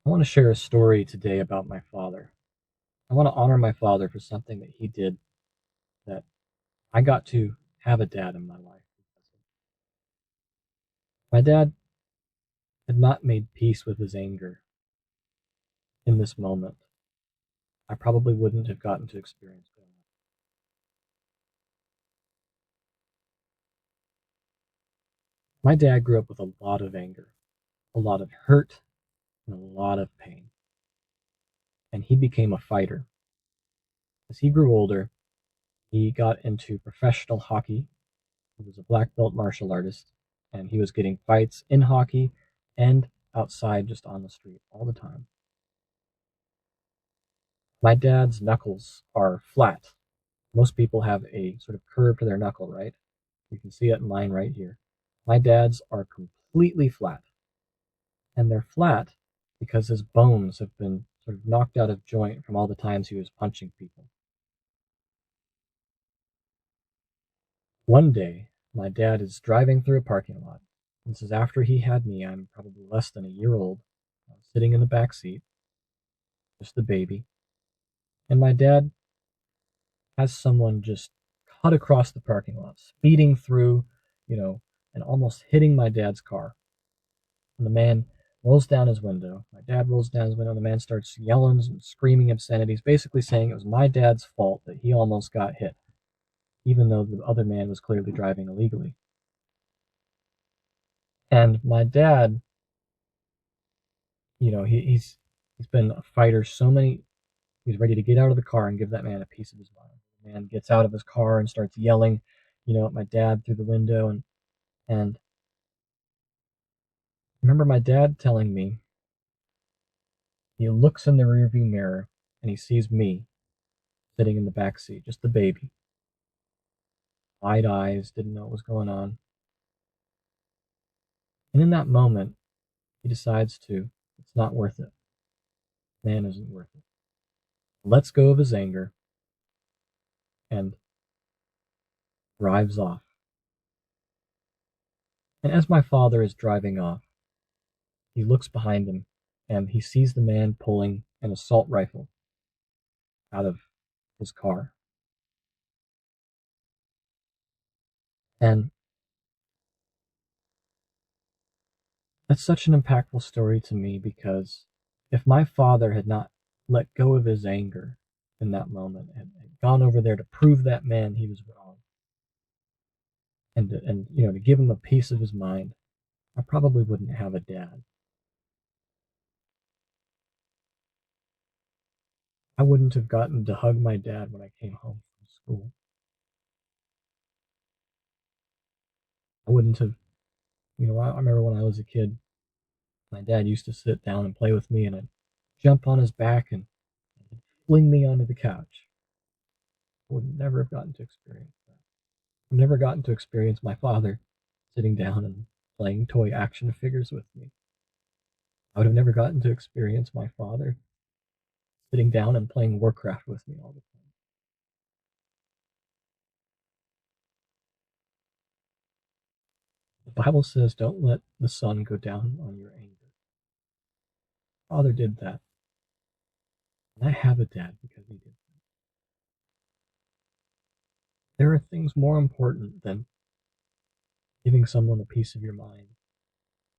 I want to share a story today about my father. I want to honor my father for something that he did that I got to have a dad in my life. My dad had not made peace with his anger in this moment. I probably wouldn't have gotten to experience growing up. My dad grew up with a lot of anger, a lot of hurt, and a lot of pain. And he became a fighter. As he grew older, he got into professional hockey. He was a black belt martial artist, and he was getting fights in hockey and outside just on the street all the time. My dad's knuckles are flat. Most people have a sort of curve to their knuckle, right? You can see it in mine right here. My dad's are completely flat. And they're flat because his bones have been sort of knocked out of joint from all the times he was punching people. One day, my dad is driving through a parking lot. This is after he had me. I'm probably less than a year old, sitting in the back seat, just a baby. And my dad has someone just cut across the parking lot, speeding through, you know, and almost hitting my dad's car. And the man rolls down his window. My dad rolls down his window. The man starts yelling and screaming obscenities, basically saying it was my dad's fault that he almost got hit, even though the other man was clearly driving illegally. And my dad, he's been a fighter so many. He's ready to get out of the car and give that man a piece of his mind. The man gets out of his car and starts yelling, at my dad through the window, and I remember my dad telling me he looks in the rearview mirror and he sees me sitting in the back seat, just the baby, wide eyes, didn't know what was going on. And in that moment, he decides it's not worth it. Man isn't worth it. Lets go of his anger and drives off. And as my father is driving off, he looks behind him and he sees the man pulling an assault rifle out of his car. And that's such an impactful story to me because if my father had not let go of his anger in that moment and gone over there to prove that man he was wrong and to give him a piece of his mind, I probably wouldn't have a dad. I wouldn't have gotten to hug my dad when I came home from school. I wouldn't have, I remember when I was a kid, my dad used to sit down and play with me, and I'd jump on his back and fling me onto the couch. I would never have gotten to experience that. I've never gotten to experience my father sitting down and playing toy action figures with me. I would have never gotten to experience my father sitting down and playing Warcraft with me all the time. The Bible says, don't let the sun go down on your anger. Father did that. And I have a dad because he did that. There are things more important than giving someone a piece of your mind